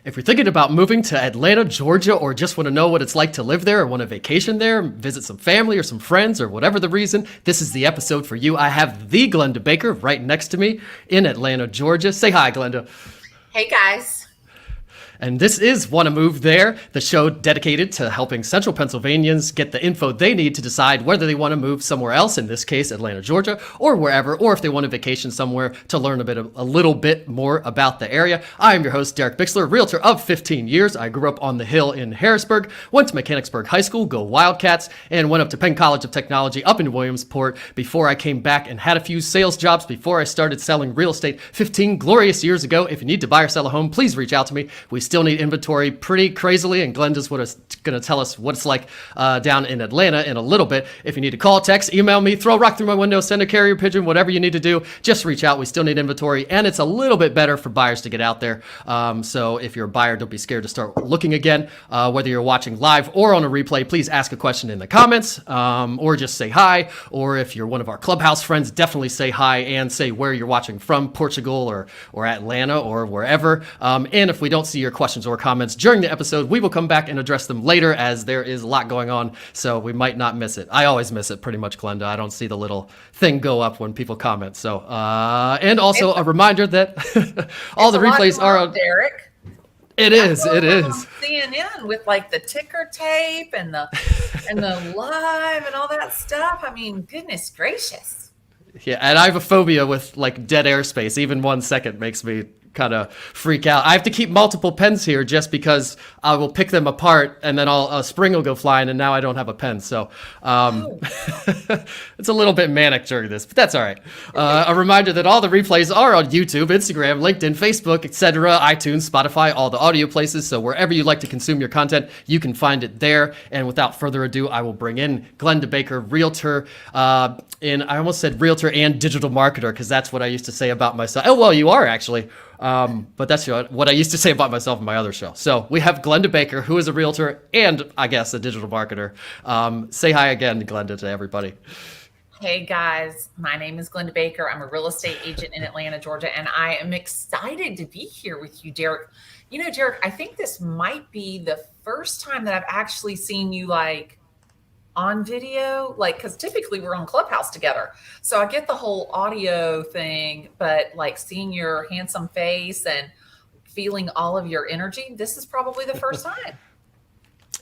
If you're thinking about moving to Atlanta, Georgia, or just want to know what it's like to live there or want to vacation there, visit some family or some friends or whatever the reason, this is the episode for you. I have the Glennda Baker right next to me in Atlanta, Georgia. Say hi, Glennda. Hey guys. And this is Wanna Move There, the show dedicated to helping Central Pennsylvanians get the info they need to decide whether they want to move somewhere else, in this case, Atlanta, Georgia, or wherever, or if they want to vacation somewhere to learn a little bit more about the area. I am your host, DerekBicksler, realtor of 15 years. I grew up on the Hill in Harrisburg, went to Mechanicsburg High School, go Wildcats, and went up to Penn College of Technology up in Williamsport before I came back and had a few sales jobs before I started selling real estate 15 glorious years ago. If you need to buy or sell a home, please reach out to me. We still need inventory pretty crazily, and Glennda's going to tell us what it's like down in Atlanta in a little bit. If you need to call, text, email me, throw a rock through my window, send a carrier pigeon, whatever you need to do, just reach out. We still need inventory, and it's a little bit better for buyers to get out there. So if you're a buyer, don't be scared to start looking again. Whether you're watching live or on a replay, please ask a question in the comments, or just say hi. Or if you're one of our Clubhouse friends, definitely say hi and say where you're watching from, Portugal or Atlanta or wherever. And if we don't see your questions or comments during the episode, we will come back and address them later, as there is a lot going on, so we might not miss it. I always miss it pretty much, Glennda. I don't see the little thing go up when people comment. So, and also a reminder that all the replays are on Derek. It is. CNN with like the ticker tape and the live and all that stuff. I mean, goodness gracious. Yeah, and I have a phobia with like dead airspace. Even 1 second makes me kind of freak out. I have to keep multiple pens here just because I will pick them apart and then a spring will go flying, and now I don't have a pen. So it's a little bit manic during this, but that's all right. A reminder that all the replays are on YouTube, Instagram, LinkedIn, Facebook, etc., iTunes, Spotify, all the audio places. So wherever you like to consume your content, you can find it there. And without further ado, I will bring in Glennda Baker, realtor, and I almost said realtor and digital marketer, because that's what I used to say about myself. Oh, well, you are actually. But that's what I used to say about myself in my other show. So we have Glennda Baker, who is a realtor and, I guess, a digital marketer. Say hi again, Glennda, to everybody. Hey guys, my name is Glennda Baker. I'm a real estate agent in Atlanta, Georgia, and I am excited to be here with you, Derek. You know, Derek, I think this might be the first time that I've actually seen you like on video, like, because typically we're on Clubhouse together, so I get the whole audio thing, but like seeing your handsome face and feeling all of your energy, this is probably the first time.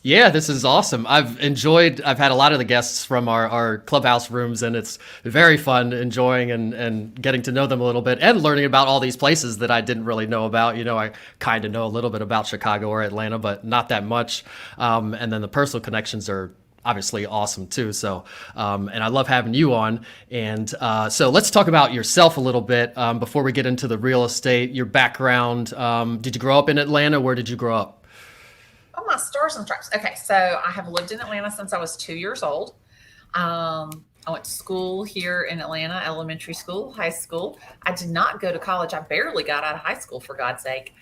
Yeah, this is awesome. I've had a lot of the guests from our Clubhouse rooms, and it's very fun enjoying and getting to know them a little bit and learning about all these places that I didn't really know about. You know, I kind of know a little bit about Chicago or Atlanta, but not that much. And then the personal connections are obviously awesome too. So, and I love having you on. And so let's talk about yourself a little bit before we get into the real estate, your background. Did you grow up in Atlanta? Where did you grow up? Oh, my stars and stripes. Okay, so I have lived in Atlanta since I was 2 years old. I went to school here in Atlanta, elementary school, high school. I did not go to college. I barely got out of high school, for God's sake.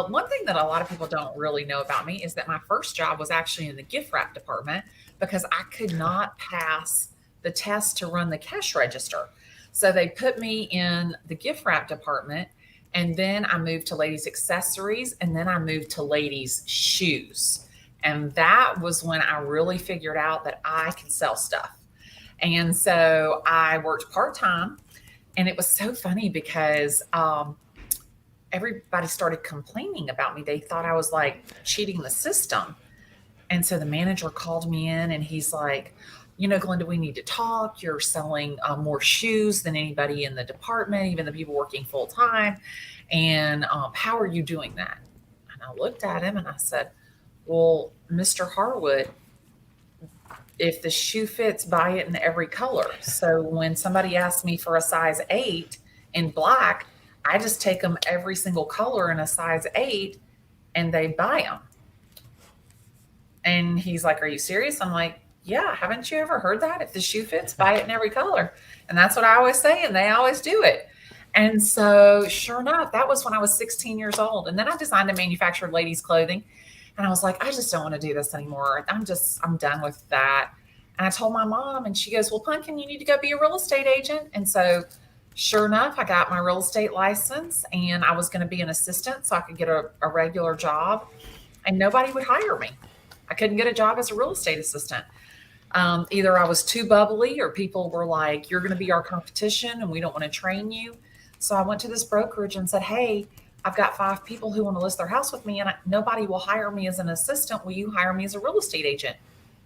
One thing that a lot of people don't really know about me is that my first job was actually in the gift wrap department, because I could not pass the test to run the cash register. So they put me in the gift wrap department, and then I moved to ladies accessories, and then I moved to ladies shoes. And that was when I really figured out that I could sell stuff. And so I worked part-time, and it was so funny because everybody started complaining about me. They thought I was like cheating the system. And so the manager called me in, and he's like, you know, Glennda, we need to talk. You're selling more shoes than anybody in the department, even the people working full time. And how are you doing that? And I looked at him and I said, well, Mr. Harwood, if the shoe fits, buy it in every color. So when somebody asks me for a size 8 in black, I just take them every single color in a size 8 and they buy them. And he's like, are you serious? I'm like, yeah, haven't you ever heard that? If the shoe fits, buy it in every color. And that's what I always say, and they always do it. And so sure enough, that was when I was 16 years old. And then I designed and manufactured ladies' clothing. And I was like, I just don't want to do this anymore. I'm done with that. And I told my mom, and she goes, well, Pumpkin, you need to go be a real estate agent. And so Sure enough, I got my real estate license and I was going to be an assistant so I could get a regular job, and nobody would hire me. I couldn't get a job as a real estate assistant. Either I was too bubbly or people were like, you're going to be our competition and we don't want to train you. So I went to this brokerage and said, hey, I've got 5 people who want to list their house with me and nobody will hire me as an assistant. Will you hire me as a real estate agent?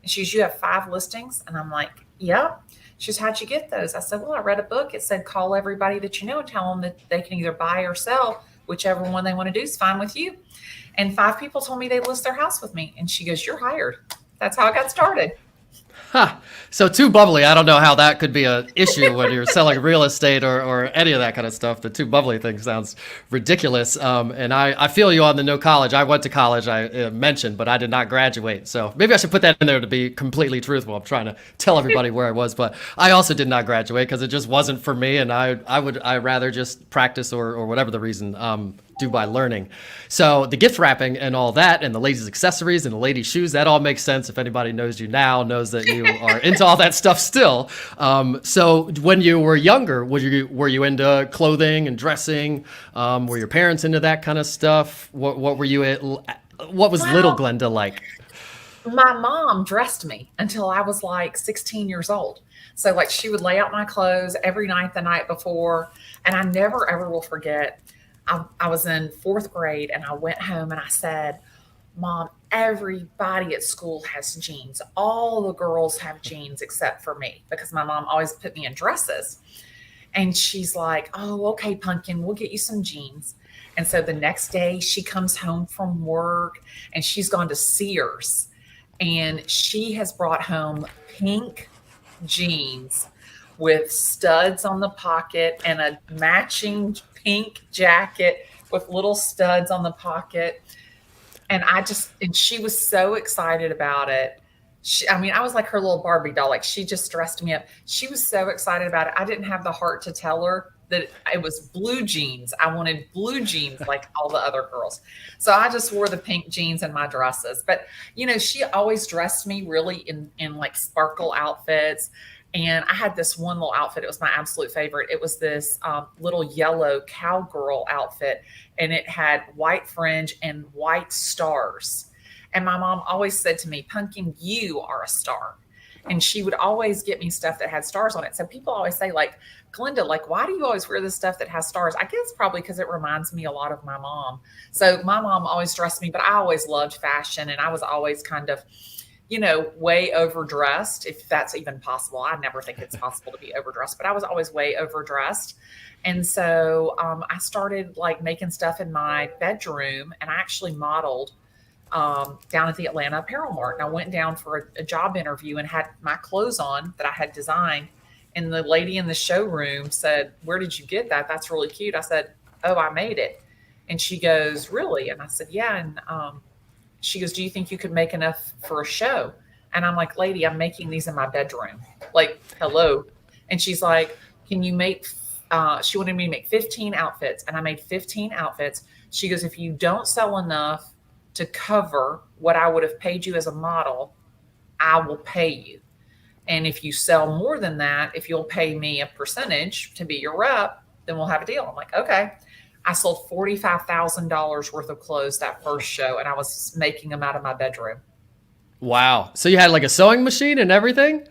And she's, you have 5 listings? And I'm like, yep. She's, how'd you get those? I said, well, I read a book. It said, call everybody that you know and tell them that they can either buy or sell. Whichever one they want to do is fine with you. And 5 people told me they list their house with me. And she goes, you're hired. That's how I got started. Huh. So too bubbly. I don't know how that could be an issue when you're selling real estate or any of that kind of stuff. The too bubbly thing sounds ridiculous. And I feel you on the no college. I went to college, I mentioned, but I did not graduate. So maybe I should put that in there to be completely truthful. I'm trying to tell everybody where I was, but I also did not graduate because it just wasn't for me. And I'd rather just practice or whatever the reason, do by learning. So the gift wrapping and all that, and the ladies' accessories and the ladies' shoes, that all makes sense. If anybody knows you now, knows that you are into all that stuff still. So when you were younger, were you into clothing and dressing? Were your parents into that kind of stuff? What were you at? What was little Glennda like? My mom dressed me until I was like 16 years old. So like she would lay out my clothes every night the night before. And I never, ever will forget. I was in 4th grade and I went home and I said, Mom, everybody at school has jeans. All the girls have jeans except for me, because my mom always put me in dresses. And she's like, oh, okay, Pumpkin, we'll get you some jeans. And so the next day she comes home from work and she's gone to Sears and she has brought home pink jeans with studs on the pocket and a matching pink jacket with little studs on the pocket. And she was so excited about it. I was like her little Barbie doll. Like she just dressed me up. She was so excited about it. I didn't have the heart to tell her that it was blue jeans. I wanted blue jeans like all the other girls. So I just wore the pink jeans and my dresses. But, she always dressed me really in like sparkle outfits. And I had this one little outfit. It was my absolute favorite. It was this little yellow cowgirl outfit, and it had white fringe and white stars. And my mom always said to me, Pumpkin, you are a star. And she would always get me stuff that had stars on it. So people always say, like, Glennda, like, why do you always wear this stuff that has stars? I guess probably because it reminds me a lot of my mom. So my mom always dressed me, but I always loved fashion. And I was always kind of, way overdressed, if that's even possible. I never think it's possible to be overdressed, but I was always way overdressed. And so I started like making stuff in my bedroom, and I actually modeled down at the Atlanta Apparel Mart. And I went down for a job interview and had my clothes on that I had designed. And the lady in the showroom said, where did you get that? That's really cute. I said, oh, I made it. And she goes, really? And I said, yeah. And she goes, do you think you could make enough for a show? And I'm like, lady, I'm making these in my bedroom. Like, hello. And she's like, can you make, she wanted me to make 15 outfits. And I made 15 outfits. She goes, if you don't sell enough to cover what I would have paid you as a model, I will pay you. And if you sell more than that, if you'll pay me a percentage to be your rep, then we'll have a deal. I'm like, okay. I sold $45,000 worth of clothes that first show, and I was making them out of my bedroom. Wow. So you had like a sewing machine and everything?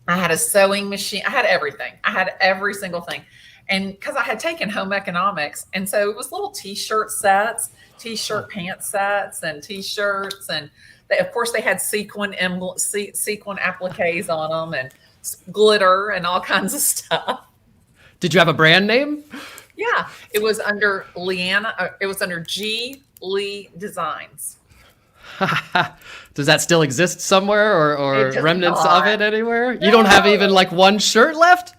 I had a sewing machine. I had everything. I had every single thing. And because I had taken home economics, and so it was little T-shirt sets, T-shirt pant sets, and T-shirts. And of course, they had sequin appliques on them and glitter and all kinds of stuff. Did you have a brand name? Yeah, it was under Leanna. It was under G. Lee Designs. Does that still exist somewhere, or remnants of it anywhere? No. You don't have even like one shirt left?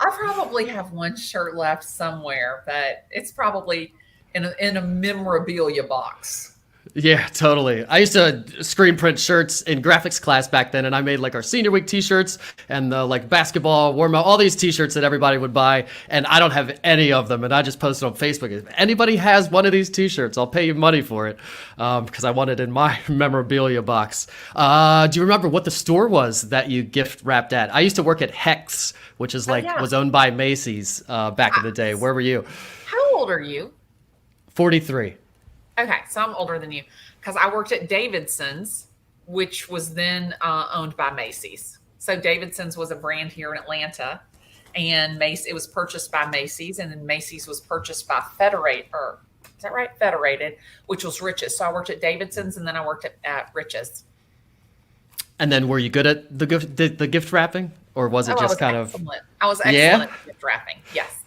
I probably have one shirt left somewhere, but it's probably in a memorabilia box. Yeah, totally. I used to screen print shirts in graphics class back then, and I made like our senior week T-shirts and the like basketball warm up, all these T-shirts that everybody would buy, and I don't have any of them, and I just posted on Facebook. If anybody has one of these T-shirts, I'll pay you money for it, because I want it in my memorabilia box. Do you remember what the store was that you gift wrapped at? I used to work at Hex, which is like yeah. was owned by Macy's back in the day. Where were you? How old are you? 43. Okay, so I'm older than you because I worked at Davidson's, which was then owned by Macy's. So Davidson's was a brand here in Atlanta, and it was purchased by Macy's, and then Macy's was purchased by is that right? Federated, which was Rich's. So I worked at Davidson's, and then I worked at Rich's. And then were you good at the gift wrapping, or was it just kind excellent. I was excellent at gift wrapping. Yes.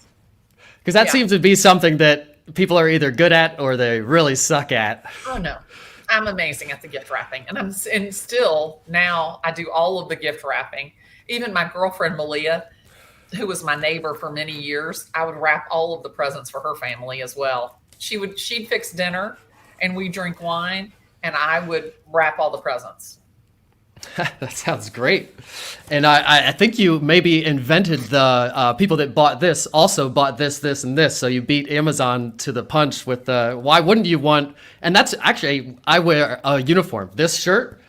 Because that seems to be something that people are either good at or they really suck at. Oh no, I'm amazing at the gift wrapping, and still now I do all of the gift wrapping. Even my girlfriend Malia, who was my neighbor for many years, I would wrap all of the presents for her family as well. She'd fix dinner, and we drink wine, and I would wrap all the presents. That sounds great. And I think you maybe invented the people that bought this also bought this, this, and this. So you beat Amazon to the punch with the, why wouldn't you want, and that's actually, I wear a uniform. This shirt,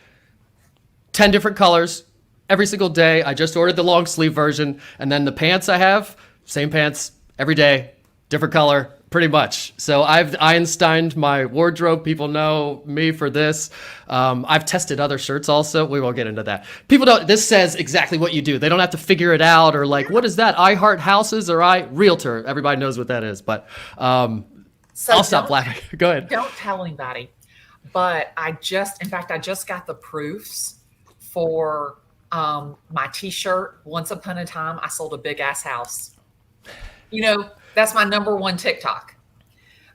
10 different colors every single day. I just ordered the long sleeve version. And then the pants I have, same pants every day, different color. Pretty much. So I've Einsteined my wardrobe. People know me for this. I've tested other shirts also. We won't get into that. People don't, this says exactly what you do. They don't have to figure it out or like, what is that? I heart houses or Realtor. Everybody knows what that is, but I'll stop laughing. Go ahead. Don't tell anybody. But in fact, I just got the proofs for my t-shirt. Once upon a time, I sold a big ass house. That's my number one TikTok.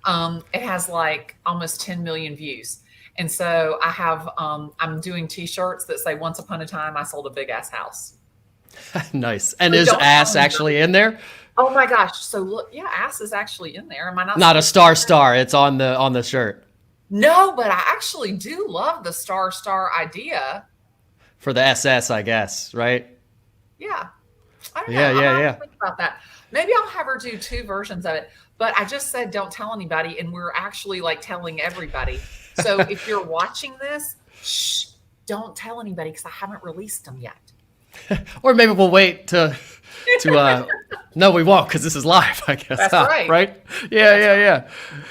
It has like almost 10 million views. And so I have, I'm doing t-shirts that say, once upon a time, I sold a big ass house. Nice. And is ass actually in there? Oh my gosh. So look, yeah, ass is actually in there. Am I not a star? It's on the shirt. No, but I actually do love the star idea. For the SS, I guess, right? Yeah. I don't know. Yeah. Think about that. Maybe I'll have her do 2 versions of it. But I just said, don't tell anybody. And we're actually like telling everybody. So if you're watching this, shh, don't tell anybody because I haven't released them yet. Or maybe we'll wait to no, we won't because this is live, I guess. That's right. Right? Yeah.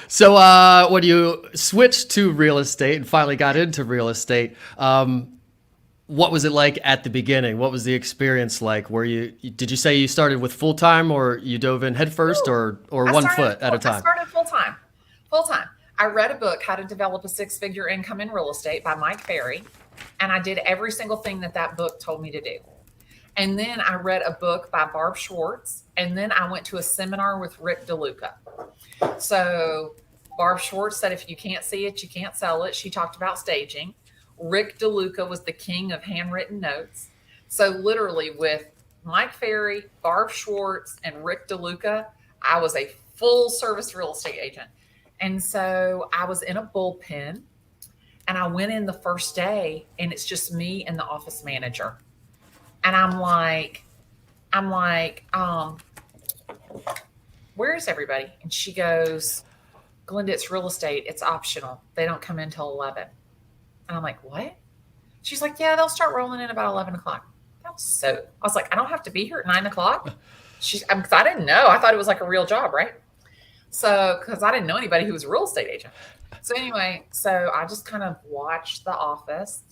So when you switched to real estate and finally got into real estate, what was it like at the beginning? What was the experience like? Did you say you started with full time or you dove in head first or one foot at a time? I started full time. I read a book, How to Develop a 6-Figure Income in Real Estate by Mike Ferry. And I did every single thing that book told me to do. And then I read a book by Barb Schwartz. And then I went to a seminar with Rick DeLuca. So Barb Schwartz said, if you can't see it, you can't sell it. She talked about staging. Rick DeLuca was the king of handwritten notes. So literally with Mike Ferry, Barb Schwartz, and Rick DeLuca, I was a full service real estate agent. And so I was in a bullpen and I went in the first day and it's just me and the office manager. And I'm like, where is everybody? And she goes, Glennda, it's real estate. It's optional. They don't come in till 11. And I'm like, what? She's like, yeah, they'll start rolling in about 11 o'clock. I was like, I don't have to be here at 9 o'clock. Because I didn't know. I thought it was like a real job, right? So, because I didn't know anybody who was a real estate agent. So anyway, so I just kind of watched the office,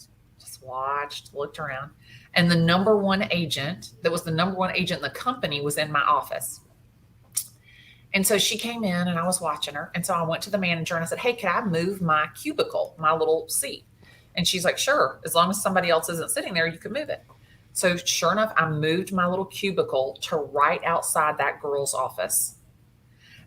looked around. And the number one agent in the company was in my office. And so she came in and I was watching her. And so I went to the manager and I said, hey, could I move my cubicle, my little seat? And she's like, sure. As long as somebody else isn't sitting there, you can move it. So sure enough, I moved my little cubicle to right outside that girl's office.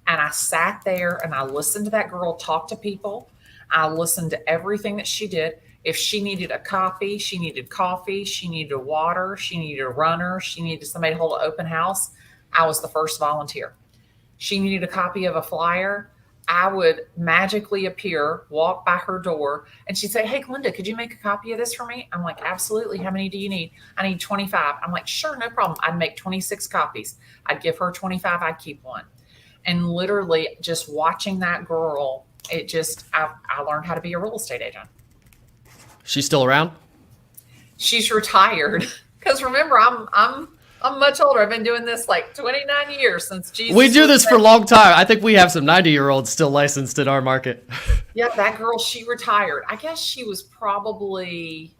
And I sat there and I listened to that girl talk to people. I listened to everything that she did. If she needed a copy, she needed coffee, she needed a water, she needed a runner, she needed somebody to hold an open house, I was the first volunteer. She needed a copy of a flyer. I would magically appear, walk by her door, and she'd say, "Hey, Glennda, could you make a copy of this for me?" I'm like, "Absolutely. How many do you need?" "I need 25. I'm like, "Sure, no problem." I'd make 26 copies. I'd give her 25. I'd keep one. And literally just watching that girl, I learned how to be a real estate agent. She's still around? She's retired. Because remember, I'm much older. I've been doing this like 29 years since Jesus. We do this for a long time. I think we have some 90-year-olds still licensed in our market. Yeah, that girl, she retired. I guess she was probably,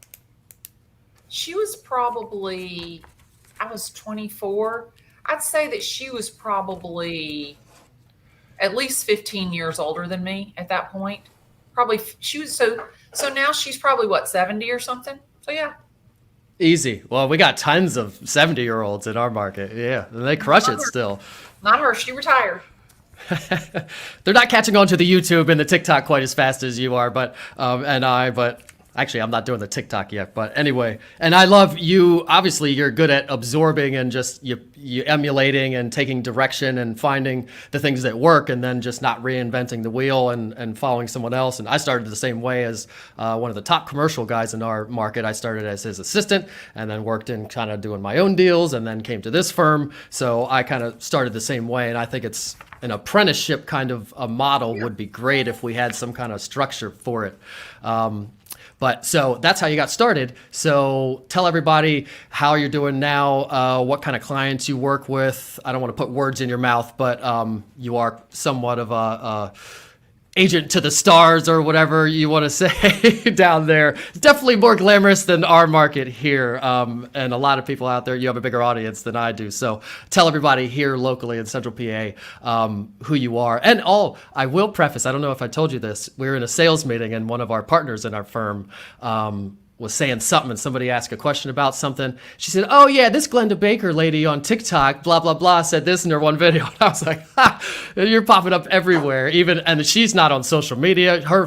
I was 24. I'd say that she was probably at least 15 years older than me at that point. Probably she was so now she's probably what, 70 or something. So yeah. Easy. Well, we got tons of 70-year-olds in our market. Yeah, and they crush it still. Not her. She retired. They're not catching on to the YouTube and the TikTok quite as fast as you are, but actually, I'm not doing the TikTok yet, but anyway. And I love you. Obviously, you're good at absorbing and just you emulating and taking direction and finding the things that work and then just not reinventing the wheel and following someone else. And I started the same way as one of the top commercial guys in our market. I started as his assistant and then worked in kind of doing my own deals and then came to this firm. So I kind of started the same way. And I think it's an apprenticeship kind of a model would be great if we had some kind of structure for it. But so that's how you got started. So tell everybody how you're doing now, what kind of clients you work with. I don't want to put words in your mouth, but you are somewhat of a agent to the stars or whatever you want to say down there. Definitely more glamorous than our market here. And a lot of people out there, you have a bigger audience than I do. So tell everybody here locally in Central PA who you are. And I will preface, I don't know if I told you this, we were in a sales meeting and one of our partners in our firm was saying something and somebody asked a question about something. She said, "Oh yeah, this Glennda Baker lady on TikTok, blah, blah, blah, said this in her one video." And I was like, "Ha, you're popping up everywhere." And she's not on social media. Her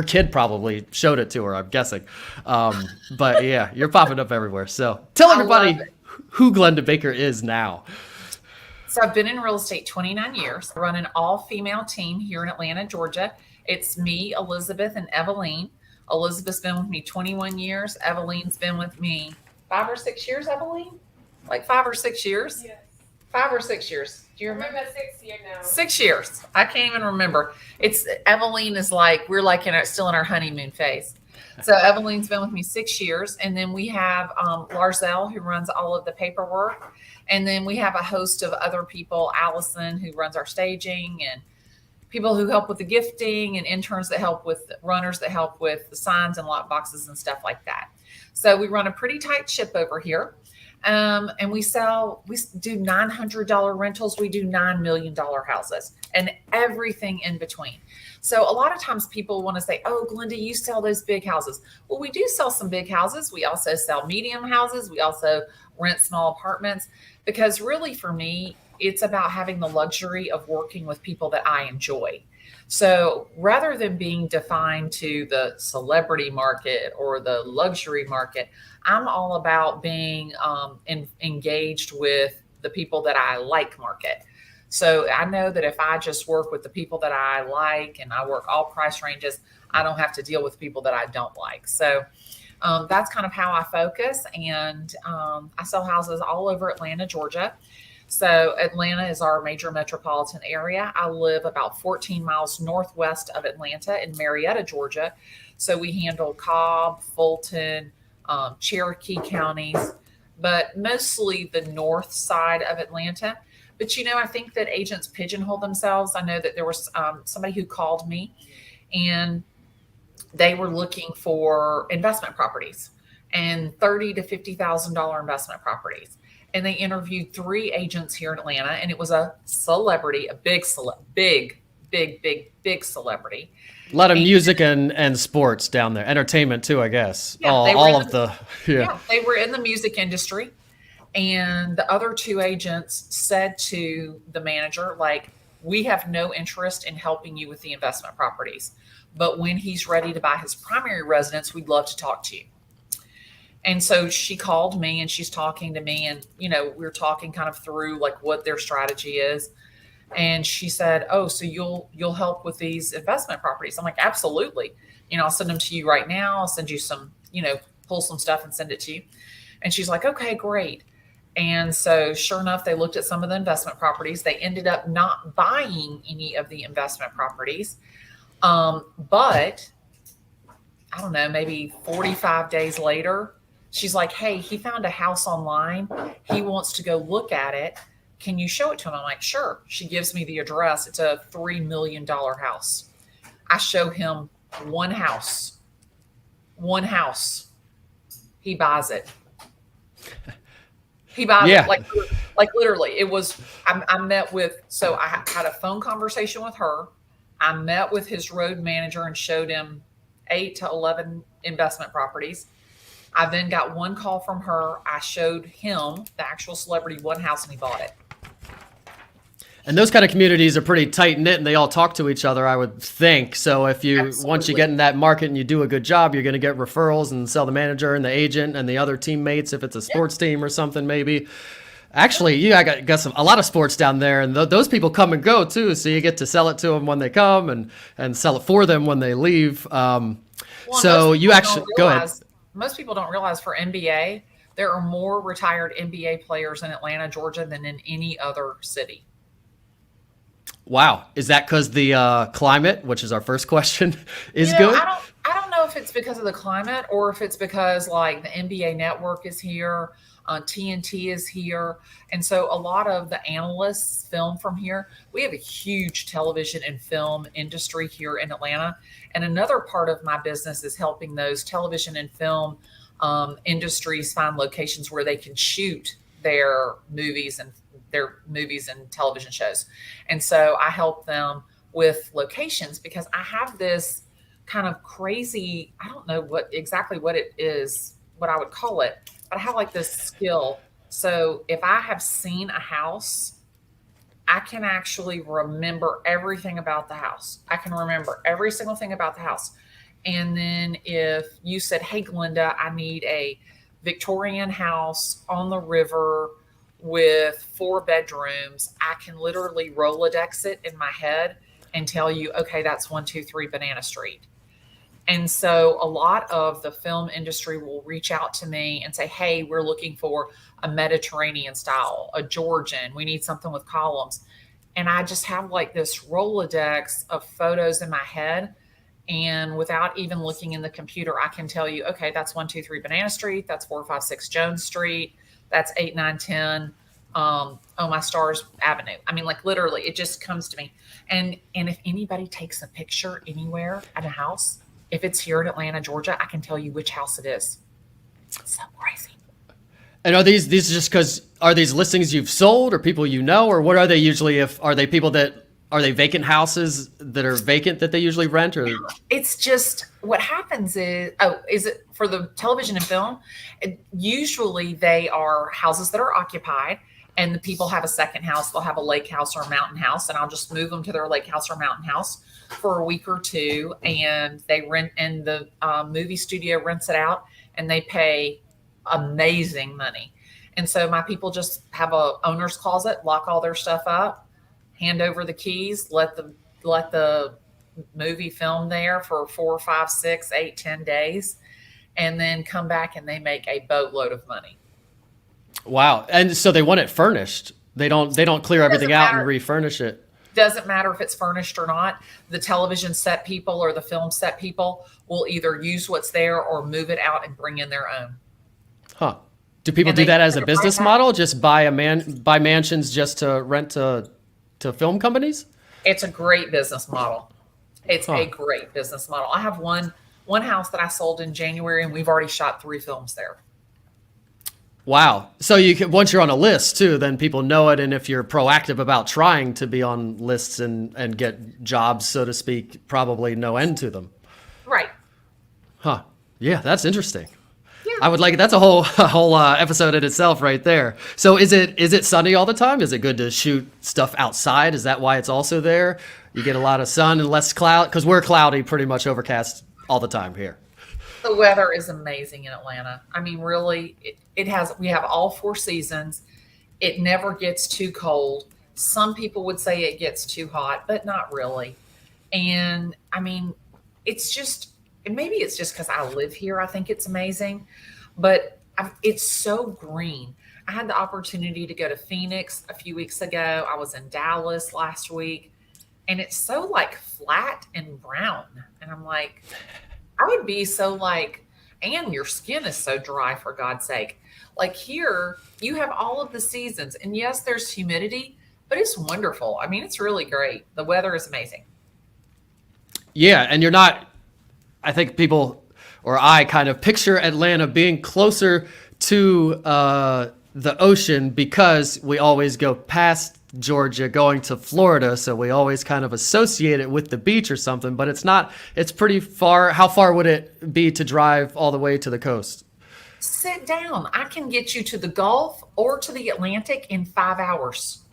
kid probably showed it to her, I'm guessing. But yeah, you're popping up everywhere. So tell everybody who Glennda Baker is now. So I've been in real estate 29 years. I run an all-female team here in Atlanta, Georgia. It's me, Elizabeth, and Eveline. Elizabeth's been with me 21 years. Eveline's been with me 5 or 6 years, Eveline? Like 5 or 6 years? Yes. 5 or 6 years. Do you remember? 6 years now. 6 years. I can't even remember. Eveline is like, we're like still in our honeymoon phase. So Eveline's been with me 6 years. And then we have Larzelle, who runs all of the paperwork. And then we have a host of other people, Allison, who runs our staging, and people who help with the gifting, and interns that help with runners that help with the signs and lock boxes and stuff like that. So we run a pretty tight ship over here. And we do $900 rentals. We do $9 million houses and everything in between. So a lot of times people want to say, "Oh, Glennda, you sell those big houses." Well, we do sell some big houses. We also sell medium houses. We also rent small apartments, because really for me, it's about having the luxury of working with people that I enjoy. So rather than being defined to the celebrity market or the luxury market, I'm all about being engaged with the people that I like market. So I know that if I just work with the people that I like and I work all price ranges, I don't have to deal with people that I don't like. So that's kind of how I focus. And I sell houses all over Atlanta, Georgia. So Atlanta is our major metropolitan area. I live about 14 miles northwest of Atlanta in Marietta, Georgia. So we handle Cobb, Fulton, Cherokee counties, but mostly the north side of Atlanta. But, I think that agents pigeonhole themselves. I know that there was somebody who called me and they were looking for investment properties and $30,000 to $50,000 investment properties. And they interviewed 3 agents here in Atlanta, and it was a celebrity, a big celebrity. A lot of music and sports down there, entertainment too, I guess. Yeah, They were in the music industry. And the other 2 agents said to the manager, like, "We have no interest in helping you with the investment properties, but when he's ready to buy his primary residence, we'd love to talk to you." And so she called me and she's talking to me, and, we're talking kind of through like what their strategy is. And she said, "Oh, so you'll help with these investment properties?" I'm like, "Absolutely. I'll send them to you right now. I'll send you some, pull some stuff and send it to you." And she's like, "Okay, great." And so, sure enough, they looked at some of the investment properties. They ended up not buying any of the investment properties. But I don't know, maybe 45 days later, she's like, "Hey, he found a house online. He wants to go look at it. Can you show it to him?" I'm like, "Sure." She gives me the address. It's a $3 million house. I show him one house. One house. He buys it. He buys Yeah. it like literally. It was. I met with. So I had a phone conversation with her. I met with his road manager and showed him 8 to 11 investment properties. I then got one call from her. I showed him, the actual celebrity, one house, and he bought it. And those kind of communities are pretty tight knit, and they all talk to each other, I would think. So if you Absolutely. once you get in that market and you do a good job, you're going to get referrals and sell the manager and the agent and the other teammates if it's a sports team or something maybe. Actually, I got a lot of sports down there, and those people come and go too. So you get to sell it to them when they come and sell it for them when they leave. So you actually go ahead. Most people don't realize for NBA, there are more retired NBA players in Atlanta, Georgia than in any other city. Wow, is that because the climate, which is our first question, is good? I don't know if it's because of the climate or if it's because like the NBA network is here, TNT is here, and so a lot of the analysts film from here. We have a huge television and film industry here in Atlanta, and another part of my business is helping those television and film industries find locations where they can shoot their movies and television shows. And so I help them with locations because I have this kind of crazy, I don't know what it is, what I would call it, but I have like this skill. So if I have seen a house, I can actually remember everything about the house. I can remember every single thing about the house. And then if you said, "Hey, Glennda, I need a Victorian house on the river with 4 bedrooms," I can literally Rolodex it in my head and tell you, "Okay, that's 123 Banana Street." And so a lot of the film industry will reach out to me and say, "Hey, we're looking for a Mediterranean style, a Georgian. We need something with columns." And I just have like this Rolodex of photos in my head. And without even looking in the computer, I can tell you, "Okay, that's 123 Banana Street. That's 456 Jones Street. That's 8910 Oh My Stars Avenue." I mean, like literally, it just comes to me. And if anybody takes a picture anywhere at a house, if it's here in Atlanta, Georgia, I can tell you which house it is. It's so crazy. And are these just because are these listings you've sold or people you know, or what are they usually? Are they people that are they vacant houses that are vacant that they usually rent, or? It's just what happens is, is it for the television and film? Usually they are houses that are occupied and the people have a second house. They'll have a lake house or a mountain house, and I'll just move them to their lake house or mountain house for a week or two, and they rent, and the movie studio rents it out, and they pay amazing money. And so my people just have a owner's closet, lock all their stuff up, hand over the keys, let the movie film there for 4, 5, 6, 8, 10 days, and then come back and they make a boatload of money. Wow. And so they want it furnished. They don't clear everything out and refurnish it. Doesn't matter if it's furnished or not. The television set people or the film set people will either use what's there or move it out and bring in their own. Huh. Do people do that as a business model? Just buy mansions just to rent to film companies? It's a great business model. It's a great business model. I have one house that I sold in January, and we've already shot 3 films there. Wow. So you can, once you're on a list too, then people know it. And if you're proactive about trying to be on lists and get jobs, so to speak, probably no end to them. Right. Huh. Yeah, that's interesting. Yeah. I would like, that's a whole episode in itself right there. So is it sunny all the time? Is it good to shoot stuff outside? Is that why it's also there? You get a lot of sun and less cloud? Because we're cloudy, pretty much overcast all the time here. The weather is amazing in Atlanta. I mean, really, we have all 4 seasons. It never gets too cold. Some people would say it gets too hot, but not really. And I mean, it's just, and maybe it's just because I live here. I think it's amazing, but it's so green. I had the opportunity to go to Phoenix a few weeks ago. I was in Dallas last week, and it's so like flat and brown. And I'm like, I would be so like, and your skin is so dry, for God's sake. Like here, you have all of the seasons. And yes, there's humidity, but it's wonderful. I mean, it's really great. The weather is amazing. Yeah, and you're not, I think people, or I kind of picture Atlanta being closer to the ocean because we always go past Georgia going to Florida. So we always kind of associate it with the beach or something, but it's not, it's pretty far. How far would it be to drive all the way to the coast? Sit down. I can get you to the Gulf or to the Atlantic in 5 hours.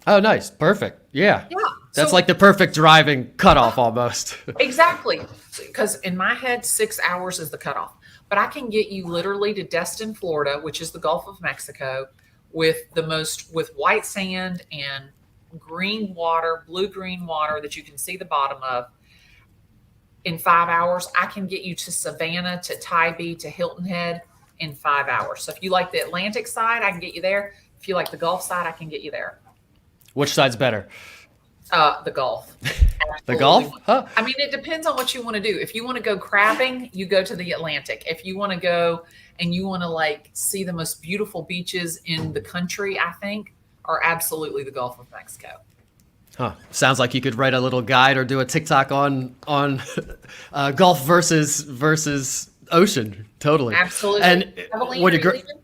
Oh, nice. Perfect. Yeah. Yeah. That's So like the perfect driving cutoff almost. exactly. Because in my head, 6 hours is the cutoff. But I can get you literally to Destin, Florida, which is the Gulf of Mexico, with with white sand and green water, blue-green water that you can see the bottom of. In 5 hours, I can get you to Savannah, to Tybee, to Hilton Head in 5 hours. So if you like the Atlantic side, I can get you there. If you like the Gulf side, I can get you there. Which side's better? The Gulf. The Gulf? Huh. I mean, it depends on what you want to do. If you want to go crabbing, you go to the Atlantic. If you want to go and you want to like see the most beautiful beaches in the country, I think, are absolutely the Gulf of Mexico. Huh. Sounds like you could write a little guide or do a TikTok on Gulf versus ocean. Totally. Absolutely. And Evelyn, would are you you leaving?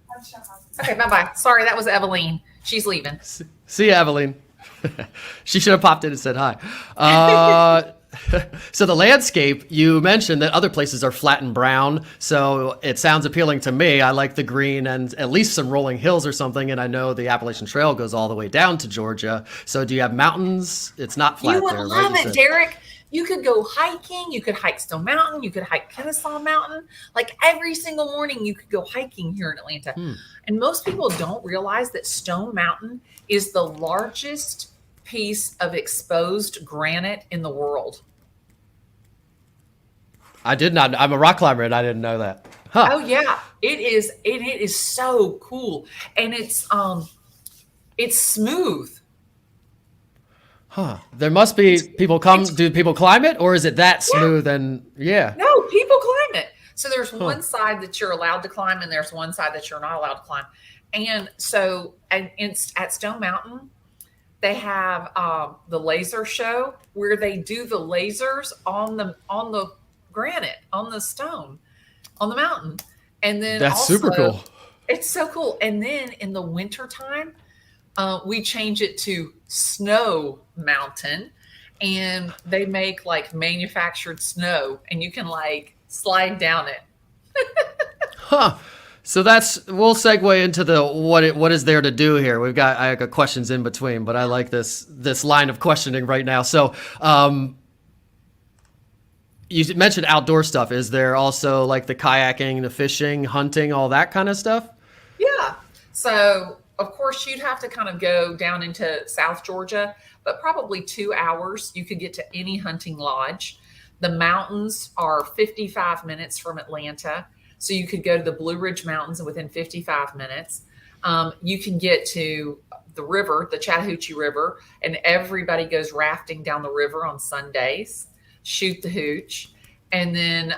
Okay, bye-bye. Sorry, that was Evelyn. She's leaving. See you, Evelyn. She should have popped in and said hi. So the landscape, you mentioned that other places are flat and brown. So it sounds appealing to me. I like the green and at least some rolling hills or something. And I know the Appalachian Trail goes all the way down to Georgia. So do you have mountains? It's not flat You would there, love right? it, Derek. You could go hiking. You could hike Stone Mountain. You could hike Kennesaw Mountain. Like every single morning, you could go hiking here in Atlanta. And most people don't realize that Stone Mountain is the largest piece of exposed granite in the world. I did not. I'm a rock climber and I didn't know that. Huh. Oh yeah, it is. It is so cool, and it's smooth. Huh. There must be people come. Do people climb it, or is it that smooth? And yeah. No, people climb it. So there's one side that you're allowed to climb, and there's one side that you're not allowed to climb. And so, at Stone Mountain, they have the laser show where they do the lasers on the granite, on the stone, on the mountain. And then that's also, super cool. It's so cool. And then in the wintertime, we change it to Snow Mountain, and they make like manufactured snow, and you can like slide down it. Huh. So we'll segue into the what is there to do here. I got questions in between, but I like this line of questioning right now. So you mentioned outdoor stuff. Is there also like the kayaking, the fishing, hunting, all that kind of stuff? Yeah. So of course you'd have to kind of go down into South Georgia, but probably 2 hours you could get to any hunting lodge. The mountains are 55 minutes from Atlanta. So you could go to the Blue Ridge Mountains within 55 minutes. You can get to the river, the Chattahoochee River, and everybody goes rafting down the river on Sundays, shoot the hooch. And then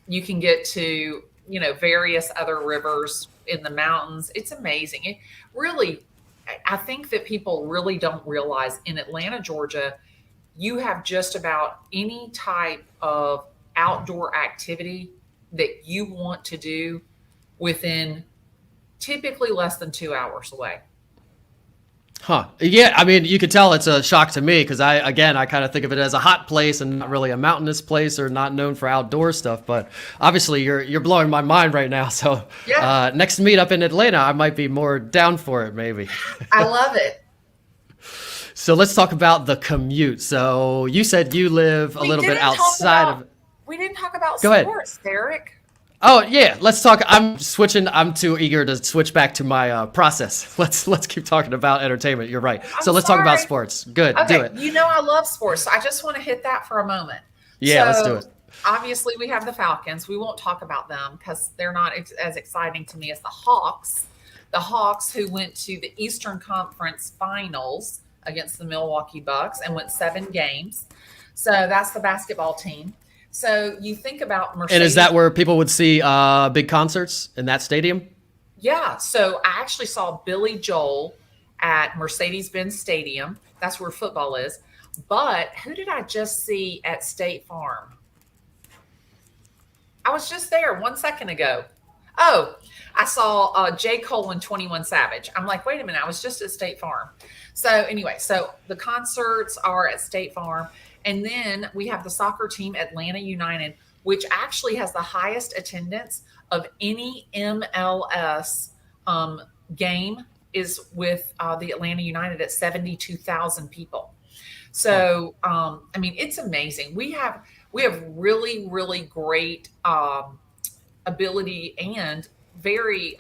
you can get to, various other rivers in the mountains. It's amazing. It really, I think that people really don't realize in Atlanta, Georgia, you have just about any type of outdoor activity that you want to do within typically less than 2 hours away. Huh. Yeah, I mean, you could tell it's a shock to me because I kind of think of it as a hot place and not really a mountainous place or not known for outdoor stuff. But obviously, you're blowing my mind right now. So next meetup in Atlanta, I might be more down for it, maybe. I love it. So let's talk about the commute. So you said you live a little bit outside of. We didn't talk about Go sports, ahead. Derek. Oh yeah, let's talk. I'm switching. I'm too eager to switch back to my process. Let's keep talking about entertainment. You're right. So I'm let's talk about sorry. sports. Good, do Okay, it. you know I love sports, so I just want to hit that for a moment. Yeah, let's do So it. obviously we have the Falcons. We won't talk about them because they're not as exciting to me as the Hawks. The Hawks, who went to the Eastern Conference Finals against the Milwaukee Bucks and went 7 games. So that's the basketball team. So you think about And is Mercedes. that where people would see big concerts in that stadium? Yeah. So I actually saw Billy Joel at Mercedes-Benz Stadium. That's where football is. But who did I just see at State Farm? I was just there 1 second ago. Oh, I saw J. Cole and 21 Savage. I'm like, wait a minute, I was just at State Farm. So anyway, so the concerts are at State Farm. And then we have the soccer team, Atlanta United, which actually has the highest attendance of any MLS game, is with the Atlanta United at 72,000 people. So I mean, it's amazing. We have really really great ability and very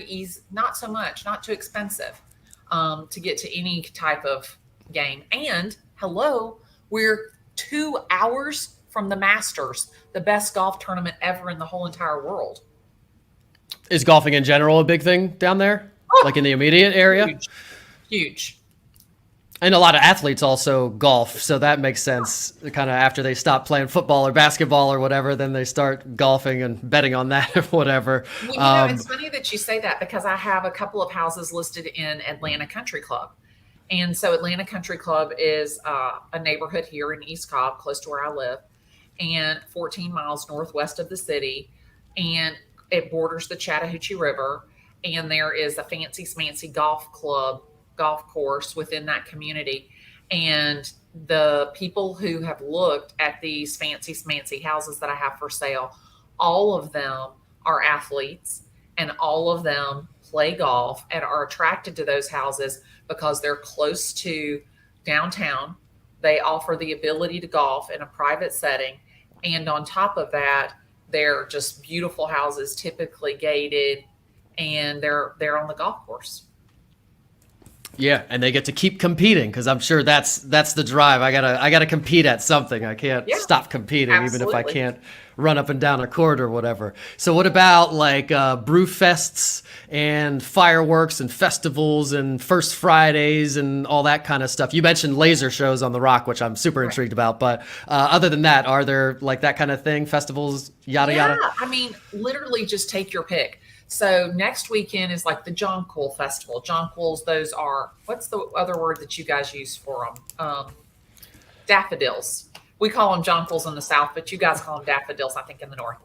easy, not so much, not too expensive to get to any type of game. And hello, we're 2 hours from the Masters, the best golf tournament ever in the whole entire world. Is golfing in general a big thing down there, like Oh, in the immediate area? huge, huge. And a lot of athletes also golf, so that makes sense. Kind of after they stop playing football or basketball or whatever, then they start golfing and betting on that or whatever. Well, it's funny that you say that because I have a couple of houses listed in Atlanta Country Club. And so Atlanta Country Club is a neighborhood here in East Cobb, close to where I live, and 14 miles northwest of the city. And it borders the Chattahoochee River. And there is a fancy smancy golf club, golf course within that community. And the people who have looked at these fancy smancy houses that I have for sale, all of them are athletes and all of them play golf and are attracted to those houses because they're close to downtown. They offer the ability to golf in a private setting. And on top of that, they're just beautiful houses, typically gated, and they're on the golf course. Yeah, and they get to keep competing because I'm sure that's the drive. I gotta compete at something. I can't Yeah, stop competing even if I absolutely. can't run up and down a court or whatever. So what about like brew fests and fireworks and festivals and First Fridays and all that kind of stuff? You mentioned laser shows on the Rock, which I'm super Right. intrigued about. But other than that, are there like that kind of thing? Festivals, yada Yeah, yada. I mean, literally just take your pick. So next weekend is like the Jonquil Festival. Jonquils, those are, what's the other word that you guys use for them? Daffodils. We call them jonquils in the South, but you guys call them daffodils, I think, in the North.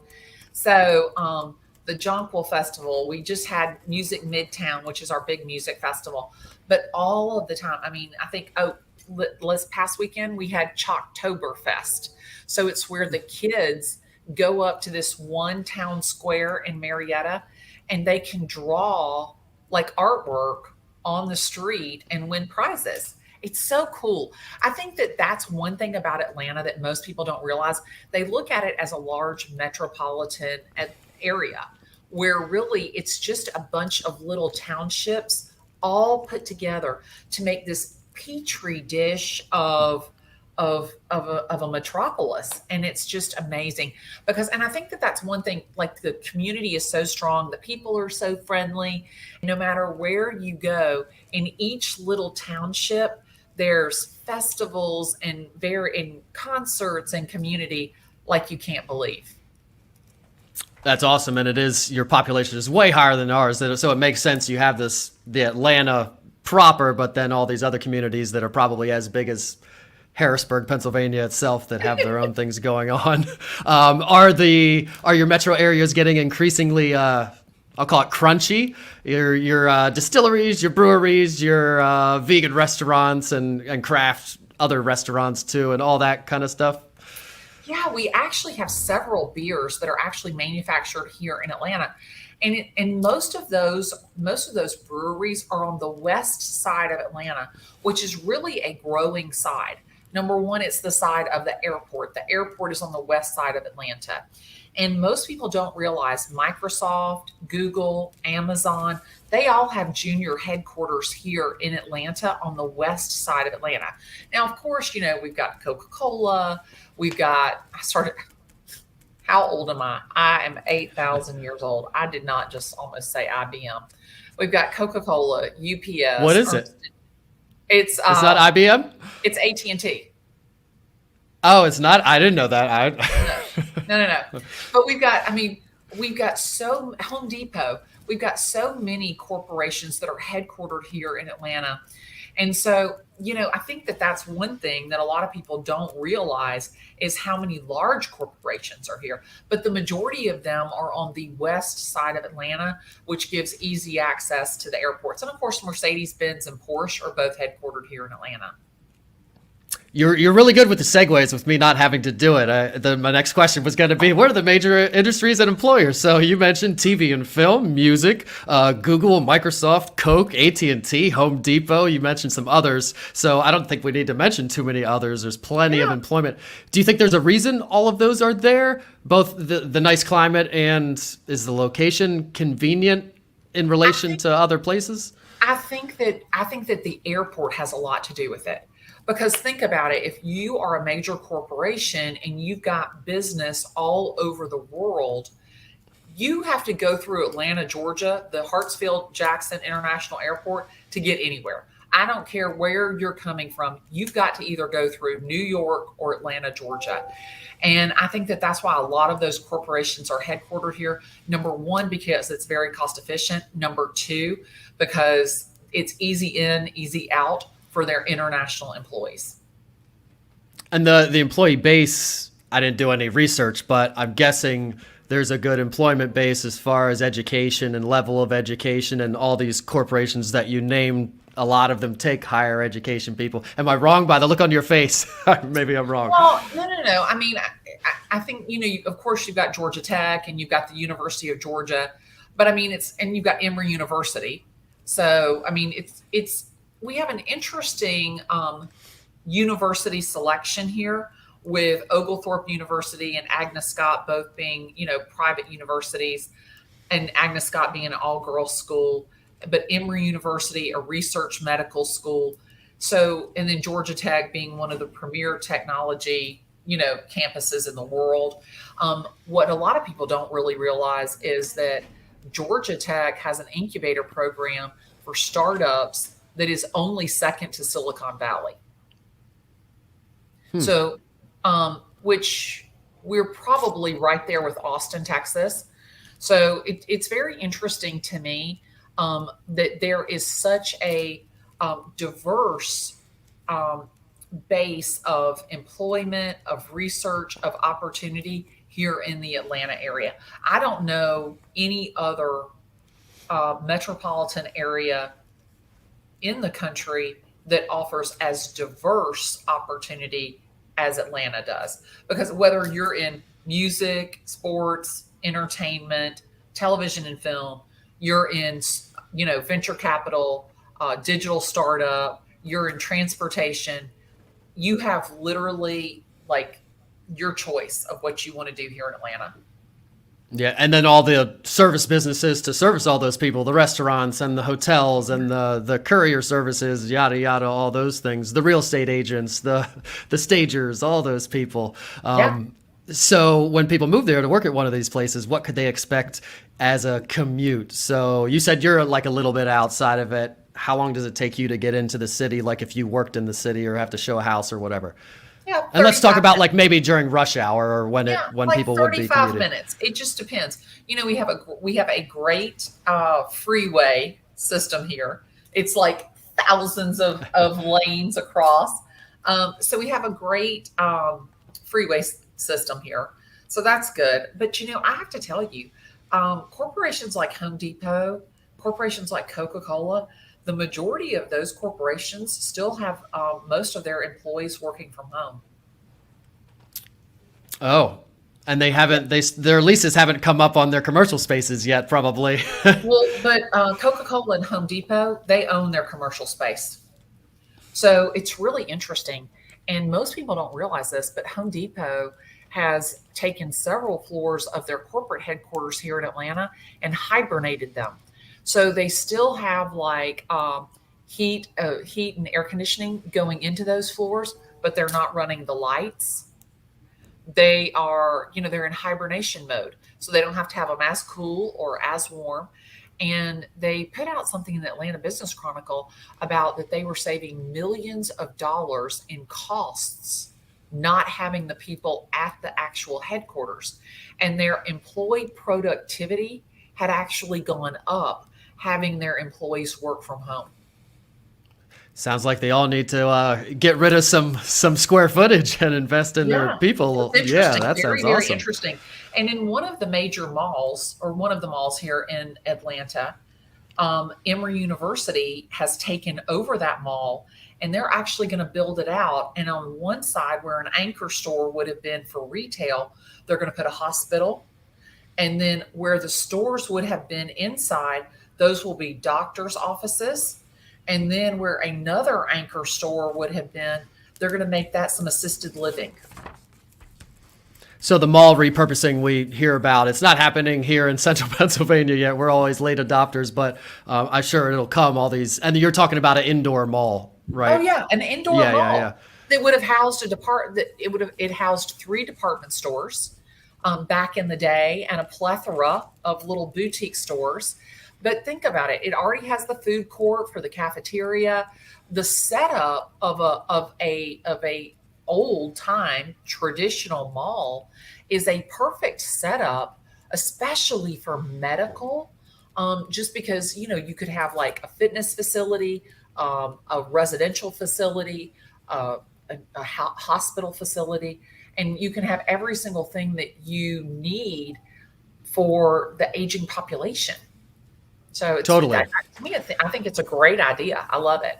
So the Jonquil Festival, we just had Music Midtown, which is our big music festival. But all of the time, I mean, I think, last past weekend we had Choctoberfest. So it's where the kids go up to this one town square in Marietta and they can draw like artwork on the street and win prizes. It's so cool. I think that that's one thing about Atlanta that most people don't realize. They look at it as a large metropolitan area where really it's just a bunch of little townships all put together to make this petri dish of a metropolis. And it's just amazing because, and I think that that's one thing, like the community is so strong, the people are so friendly. No matter where you go in each little township, there's festivals and concerts and community like you can't believe. That's awesome, and it is, your population is way higher than ours, so it makes sense you have the Atlanta proper, but then all these other communities that are probably as big as Harrisburg, Pennsylvania itself, that have their own things going on. Are your metro areas getting increasingly, I'll call it crunchy? Your distilleries, your breweries, your vegan restaurants, and craft other restaurants too, and all that kind of stuff. Yeah, we actually have several beers that are actually manufactured here in Atlanta. And most of those breweries are on the west side of Atlanta, which is really a growing side. Number one, it's the side of the airport. The airport is on the west side of Atlanta. And most people don't realize Microsoft, Google, Amazon, they all have junior headquarters here in Atlanta on the west side of Atlanta. Now, of course, we've got Coca-Cola, how old am I? I am 8,000 years old. I did not just almost say IBM. We've got Coca-Cola, UPS. What is it? It's not IBM? It's AT&T. Oh, it's not? I didn't know that. No. But we've got Home Depot. We've got so many corporations that are headquartered here in Atlanta. And so, I think that that's one thing that a lot of people don't realize is how many large corporations are here. But the majority of them are on the west side of Atlanta, which gives easy access to the airports. And of course, Mercedes-Benz and Porsche are both headquartered here in Atlanta. You're really good with the segues with me not having to do it. My next question was going to be, what are the major industries and employers? So you mentioned TV and film, music, Google, Microsoft, Coke, AT&T, Home Depot. You mentioned some others. So I don't think we need to mention too many others. There's plenty of employment. Do you think there's a reason all of those are there? Both the nice climate and is the location convenient in relation to other places? I think that the airport has a lot to do with it. Because think about it, if you are a major corporation and you've got business all over the world, you have to go through Atlanta, Georgia, the Hartsfield-Jackson International Airport to get anywhere. I don't care where you're coming from. You've got to either go through New York or Atlanta, Georgia. And I think that that's why a lot of those corporations are headquartered here. Number one, because it's very cost efficient. Number two, because it's easy in, easy out for their international employees. And the employee base, I didn't do any research, but I'm guessing there's a good employment base as far as education and level of education, and all these corporations that you named, a lot of them take higher education people. Am I wrong by the look on your face? Maybe I'm wrong. Well, no. I mean, I think, of course you've got Georgia Tech and you've got the University of Georgia, but I mean, and you've got Emory University. So, I mean, we have an interesting university selection here with Oglethorpe University and Agnes Scott both being, private universities, and Agnes Scott being an all-girls school, but Emory University, a research medical school. So, and then Georgia Tech being one of the premier technology, campuses in the world. What a lot of people don't really realize is that Georgia Tech has an incubator program for startups that is only second to Silicon Valley. So, which we're probably right there with Austin, Texas. So it's very interesting to me that there is such a diverse base of employment, of research, of opportunity here in the Atlanta area. I don't know any other metropolitan area in the country that offers as diverse opportunity as Atlanta does. Because whether you're in music, sports, entertainment, television and film, you're in, venture capital, digital startup, you're in transportation, you have literally like your choice of what you want to do here in Atlanta. Yeah, and then all the service businesses to service all those people, the restaurants and the hotels and the courier services, yada, yada, all those things, the real estate agents, the stagers, all those people. So when people move there to work at one of these places, what could they expect as a commute? So you said you're like a little bit outside of it. How long does it take you to get into the city, like if you worked in the city or have to show a house or whatever? Yeah, and let's talk about like maybe during rush hour or when like people would be commuting. 35 minutes. It just depends. We have a great freeway system here. It's like thousands of lanes across. So we have a great freeway system here. So that's good. But I have to tell you, corporations like Home Depot, corporations like Coca-Cola, the majority of those corporations still have most of their employees working from home. Oh, and their leases haven't come up on their commercial spaces yet, probably. Well, but Coca-Cola and Home Depot, they own their commercial space. So it's really interesting. And most people don't realize this, but Home Depot has taken several floors of their corporate headquarters here in Atlanta and hibernated them. So they still have like heat and air conditioning going into those floors, but they're not running the lights. They are, they're in hibernation mode. So they don't have to have them as cool or as warm. And they put out something in the Atlanta Business Chronicle about that they were saving millions of dollars in costs not having the people at the actual headquarters. And their employee productivity had actually gone up having their employees work from home. Sounds like they all need to get rid of some square footage and invest in their people. Yeah, that sounds very awesome. Interesting. And in one of the major malls, or one of the malls here in Atlanta, Emory University has taken over that mall, and they're actually going to build it out. And on one side, where an anchor store would have been for retail, they're going to put a hospital. And then where the stores would have been inside, those will be doctors' offices. And then where another anchor store would have been, they're going to make that some assisted living. So the mall repurposing we hear about, it's not happening here in central Pennsylvania yet. We're always late adopters, but I'm sure it'll come, all these. And you're talking about an indoor mall, right? Oh, yeah, an indoor mall. Yeah. That would have housed it housed 3 department stores back in the day, and a plethora of little boutique stores. But think about it. It already has the food court for the cafeteria. The setup of a old time traditional mall is a perfect setup, especially for medical. Just because, you could have like a fitness facility, a residential facility, a hospital facility, and you can have every single thing that you need for the aging population. So totally. To me, I think it's a great idea. I love it.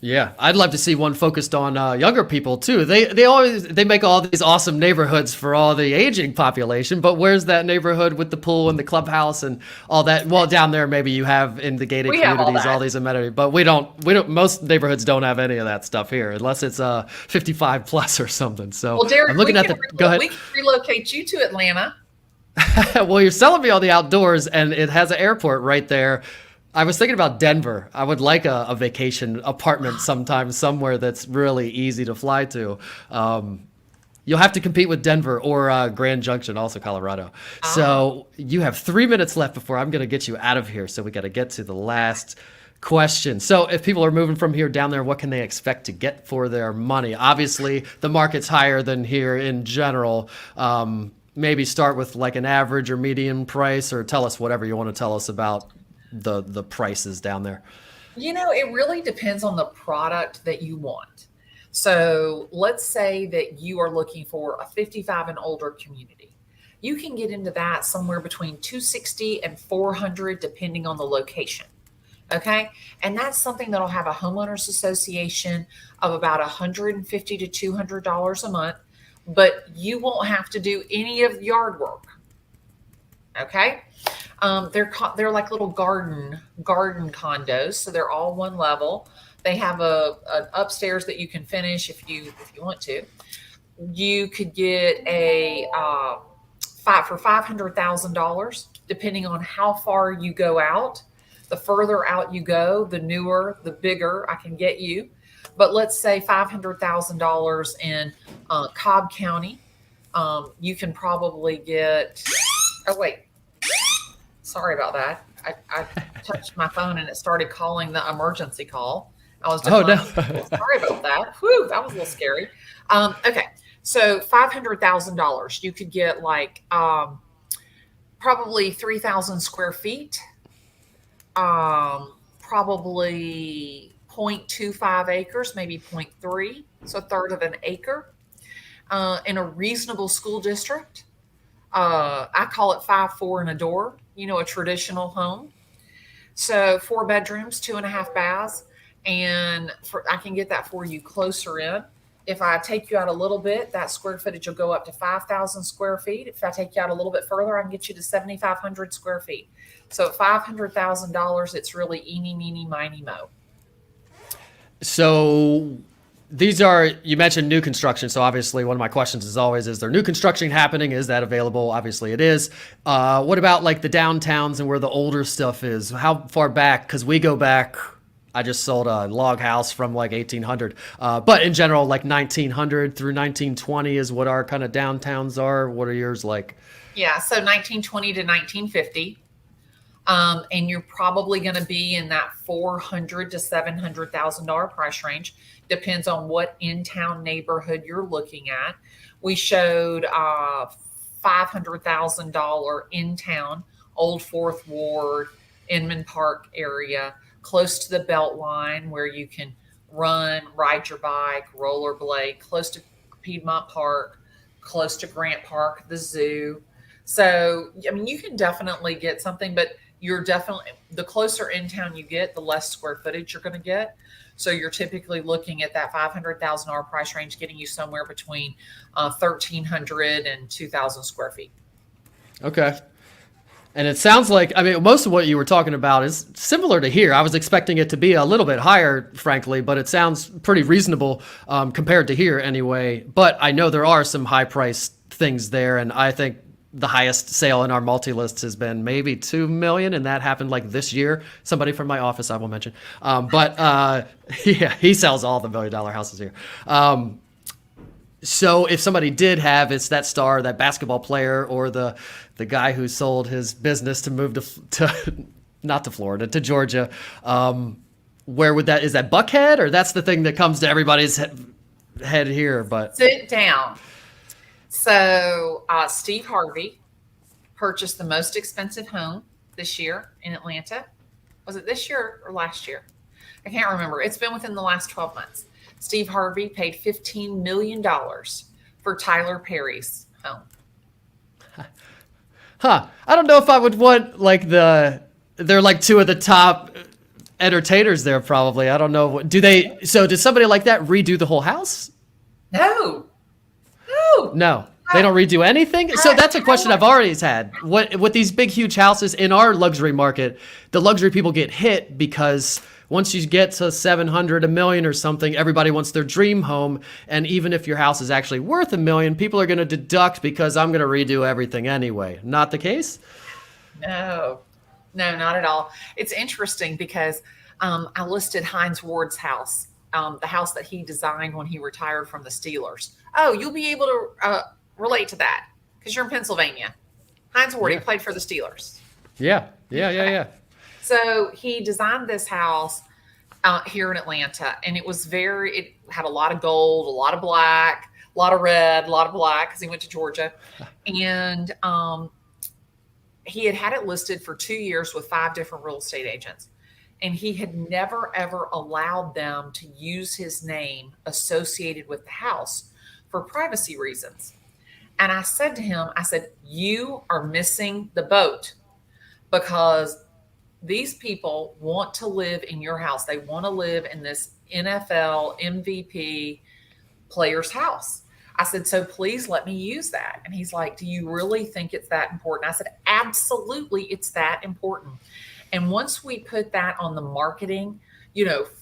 Yeah, I'd love to see one focused on younger people too. They make all these awesome neighborhoods for all the aging population, but where's that neighborhood with the pool and the clubhouse and all that? Well, down there maybe you have in the gated communities all these amenities, but we don't. Most neighborhoods don't have any of that stuff here unless it's 55 plus or something. So well, Derek, I'm looking at go ahead. We can relocate you to Atlanta. Well, you're selling me all the outdoors, and it has an airport right there. I was thinking about Denver. I would like a vacation apartment sometime somewhere that's really easy to fly to. You'll have to compete with Denver or Grand Junction, also Colorado. So you have 3 minutes left before I'm going to get you out of here. So we got to get to the last question. So if people are moving from here down there, what can they expect to get for their money? Obviously, the market's higher than here in general. Maybe start with like an average or median price, or tell us whatever you want to tell us about the prices down there. It really depends on the product that you want. So let's say that you are looking for a 55 and older community. You can get into that somewhere between $260 and $400 depending on the location. Okay. And that's something that'll have a homeowners association of about $150 to $200 a month, but you won't have to do any of the yard work. Okay. They're like little garden condos. So they're all one level. They have an upstairs that you can finish if you want to. You could get a for $500,000, depending on how far you go out. The further out you go, the newer, the bigger I can get you. But let's say $500,000 in Cobb County. You can probably get. Oh wait. Sorry about that. I touched my phone and it started calling the emergency call. I was just sorry about that. Whew, that was a little scary. Okay, so $500,000. You could get like probably 3,000 square feet, probably 0.25 acres, maybe 0.3, so a third of an acre, in a reasonable school district. I call it 5-4 and a door, a traditional home. So 4 bedrooms, 2.5 baths. And I can get that for you closer in. If I take you out a little bit, that square footage will go up to 5,000 square feet. If I take you out a little bit further, I can get you to 7,500 square feet. So at $500,000, it's really eeny, meeny, miny, mo. So These are, you mentioned new construction. So obviously one of my questions is always, is there new construction happening? Is that available? Obviously it is. What about like the downtowns and where the older stuff is? How far back? Because we go back, I just sold a log house from like 1800. But in general, like 1900 through 1920 is what our kind of downtowns are. What are yours like? Yeah, so 1920 to 1950. And you're probably going to be in that $400,000 to $700,000 price range. Depends on what in-town neighborhood you're looking at. We showed $500,000 in-town, Old Fourth Ward, Inman Park area, close to the Beltline where you can run, ride your bike, rollerblade, close to Piedmont Park, close to Grant Park, the zoo. So, I mean, you can definitely get something, but you're definitely, the closer in town you get, the less square footage you're going to get. So you're typically looking at that $500,000 price range, getting you somewhere between 1,300 and 2,000 square feet. Okay. And it sounds like, I mean, most of what you were talking about is similar to here. I was expecting it to be a little bit higher, frankly, but it sounds pretty reasonable compared to here anyway. But I know there are some high priced things there. And I think the highest sale in our multi-list has been maybe 2 million, and that happened like this year. Somebody from my office, I will mention. Yeah, he sells all the $1 million houses here. So if somebody did have, it's that star, that basketball player, or the guy who sold his business to move to not to Florida, to Georgia, where would that, is that Buckhead, or that's the thing that comes to everybody's head here? But sit down. So Steve Harvey purchased the most expensive home this year in Atlanta. Was it this year or last year? I can't remember. It's been within the last 12 months. Steve Harvey paid $15 million for Tyler Perry's home. Huh. I don't know if I would want like they're like two of the top entertainers there probably. I don't know. So did somebody like that redo the whole house? No, they don't redo anything. So that's a question I've always had. With these big, huge houses in our luxury market, the luxury people get hit because once you get to 700, $1 million or something, everybody wants their dream home. And even if your house is actually worth $1 million, people are going to deduct because I'm going to redo everything anyway. Not the case? No, not at all. It's interesting because I listed Hines Ward's house, the house that he designed when he retired from the Steelers. Oh, you'll be able to relate to that because you're in Pennsylvania. Hines Ward, he played for the Steelers. Yeah. So he designed this house here in Atlanta, and it had a lot of gold, a lot of black, a lot of red, a lot of black because he went to Georgia. And he had it listed for 2 years with 5 different real estate agents. And he had never, ever allowed them to use his name associated with the house for privacy reasons. And I said to him, you are missing the boat because these people want to live in your house. They want to live in this NFL MVP player's house. I said, so please let me use that. And he's like, do you really think it's that important? I said, absolutely, it's that important. And once we put that on the marketing,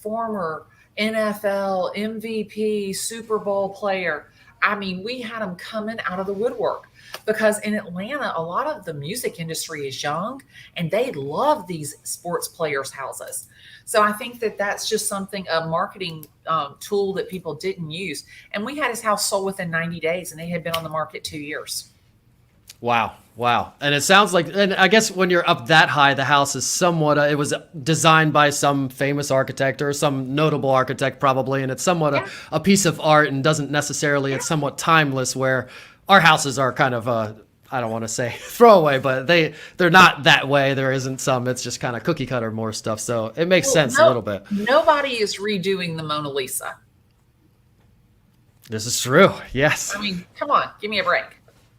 former NFL MVP, Super Bowl player, I mean, we had them coming out of the woodwork because in Atlanta, a lot of the music industry is young and they love these sports players' houses. So I think that that's just something, a marketing tool that people didn't use. And we had his house sold within 90 days and they had been on the market 2 years. Wow. And it sounds like, and I guess when you're up that high, the house is somewhat, it was designed by some famous architect or some notable architect probably, and it's somewhat a piece of art and doesn't necessarily, it's somewhat timeless, where our houses are kind of, I don't want to say throwaway, but they're not that way. There isn't some, it's just kind of cookie cutter more stuff. So it makes sense a little bit. Nobody is redoing the Mona Lisa. This is true. Yes. I mean, come on, give me a break.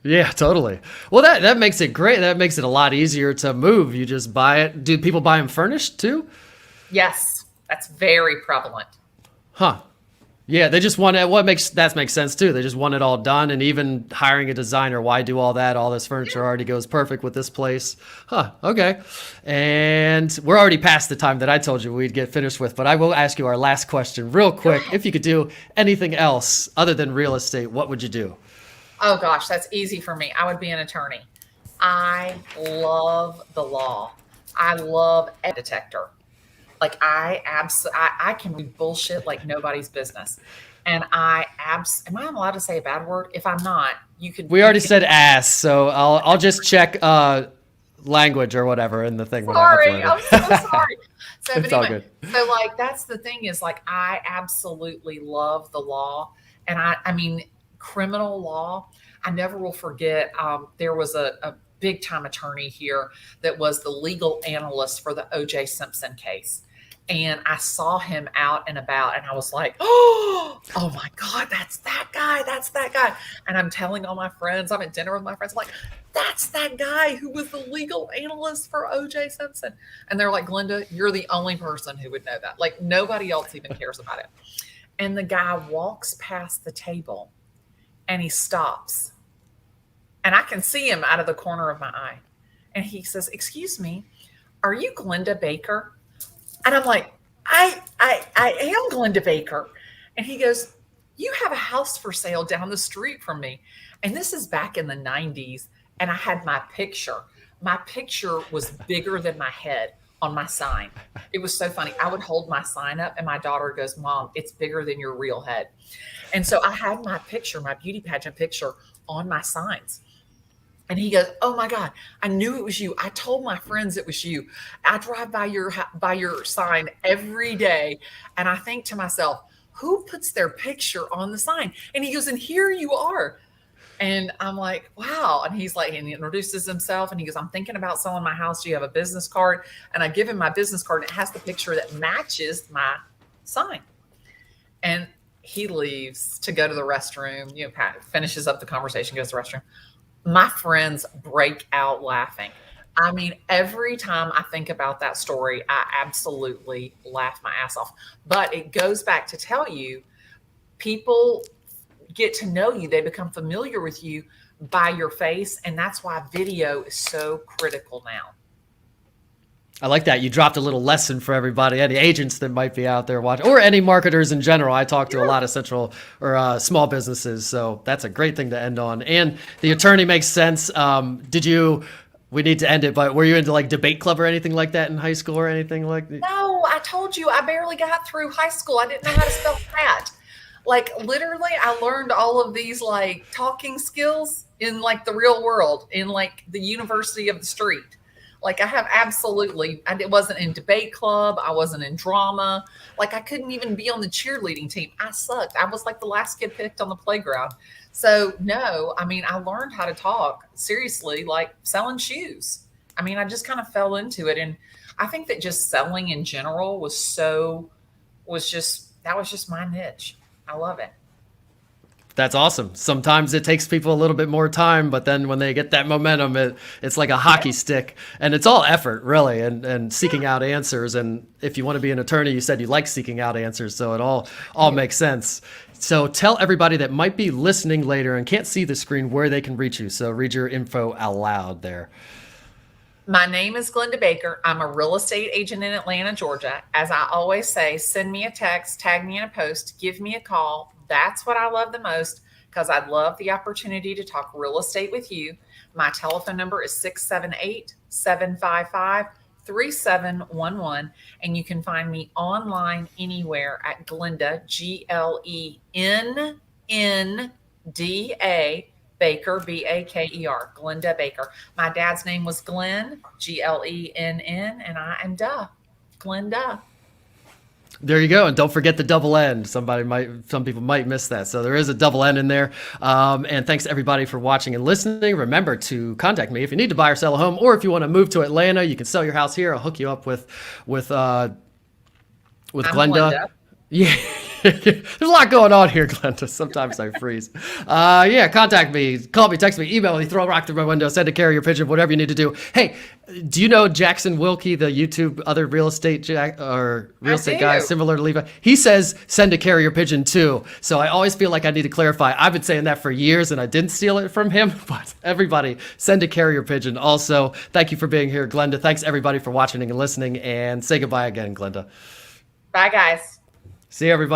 Yeah, totally. Well, that makes it great. That makes it a lot easier to move. You just buy it. Do people buy them furnished too? Yes, that's very prevalent. Huh. Yeah, they just want it. That makes sense too. They just want it all done, and even hiring a designer. Why do all that? All this furniture already goes perfect with this place. Huh. Okay. And we're already past the time that I told you we'd get finished with, but I will ask you our last question real quick. If you could do anything else other than real estate, what would you do? Oh gosh, that's easy for me. I would be an attorney. I love the law. I love a detector. Like I can read bullshit like nobody's business. And am I allowed to say a bad word? If I'm not, you could. We already said ass, so I'll just check language or whatever in the thing when I Sorry, upload it. I'm so sorry. So, It's but all anyway, good. so like that's the thing is like I absolutely love the law, and I mean criminal law. I never will forget. There was a big time attorney here that was the legal analyst for the O.J. Simpson case. And I saw him out and about, and I was like, oh my God, that's that guy. That's that guy. And I'm telling all my friends, I'm at dinner with my friends, I'm like, that's that guy who was the legal analyst for O.J. Simpson. And they're like, Glennda, you're the only person who would know that. Like, nobody else even cares about it. And the guy walks past the table and he stops. And I can see him out of the corner of my eye. And he says, excuse me, are you Glennda Baker? And I'm like, I am Glennda Baker. And he goes, you have a house for sale down the street from me. And this is back in the 90s. And I had my picture. My picture was bigger than my head on my sign. It was so funny. I would hold my sign up and my daughter goes, Mom, it's bigger than your real head. And so I had my picture, my beauty pageant picture on my signs. And he goes, oh my God, I knew it was you. I told my friends it was you. I drive by your sign every day. And I think to myself, who puts their picture on the sign? And he goes, and here you are. And I'm like, wow. And he's like, and he introduces himself and he goes, I'm thinking about selling my house. Do you have a business card? And I give him my business card and it has the picture that matches my sign. And he leaves to go to the restroom, Pat finishes up the conversation, goes to the restroom. My friends break out laughing. I mean, every time I think about that story, I absolutely laugh my ass off. But it goes back to tell you, people get to know you. They become familiar with you by your face. And that's why video is so critical now. I like that. You dropped a little lesson for everybody, any agents that might be out there watching, or any marketers in general. I talk to a lot of central or small businesses, so that's a great thing to end on. And the attorney makes sense. We need to end it, but were you into like debate club or anything like that in high school or anything like that? No, I told you I barely got through high school. I didn't know how to spell cat. Like literally, I learned all of these like talking skills in like the real world, in like the University of the Street. Like I have absolutely, it wasn't in debate club. I wasn't in drama. Like I couldn't even be on the cheerleading team. I sucked. I was like the last kid picked on the playground. So no, I mean, I learned how to talk seriously, like selling shoes. I mean, I just kind of fell into it. And I think that just selling in general that was just my niche. I love it. That's awesome. Sometimes it takes people a little bit more time, but then when they get that momentum, it's like a hockey stick, and it's all effort really, and seeking out answers. And if you want to be an attorney, you said you like seeking out answers, so it all makes sense. So tell everybody that might be listening later and can't see the screen where they can reach you. So read your info out loud there. My name is Glennda Baker. I'm a real estate agent in Atlanta, Georgia. As I always say, send me a text, tag me in a post, give me a call. That's what I love the most, because I love the opportunity to talk real estate with you. My telephone number is 678-755-3711. And you can find me online anywhere at Glennda, Glennda, Baker, Baker, Glennda Baker. My dad's name was Glenn, Glenn, and I am Glennda. There you go. And don't forget the double N. Some people might miss that. So there is a double N in there. And thanks to everybody for watching and listening. Remember to contact me if you need to buy or sell a home, or if you want to move to Atlanta, you can sell your house here. I'll hook you up with Glennda. Glennda. Yeah. There's a lot going on here, Glennda. Sometimes I freeze. Yeah, contact me, call me, text me, email me, throw a rock through my window, send a carrier pigeon, whatever you need to do. Hey, do you know Jackson Wilkie, the YouTube other real estate guy, similar to Levi? He says send a carrier pigeon too. So I always feel like I need to clarify. I've been saying that for years and I didn't steal it from him, but everybody send a carrier pigeon. Also, thank you for being here, Glennda. Thanks everybody for watching and listening, and say goodbye again, Glennda. Bye, guys. See you, everybody.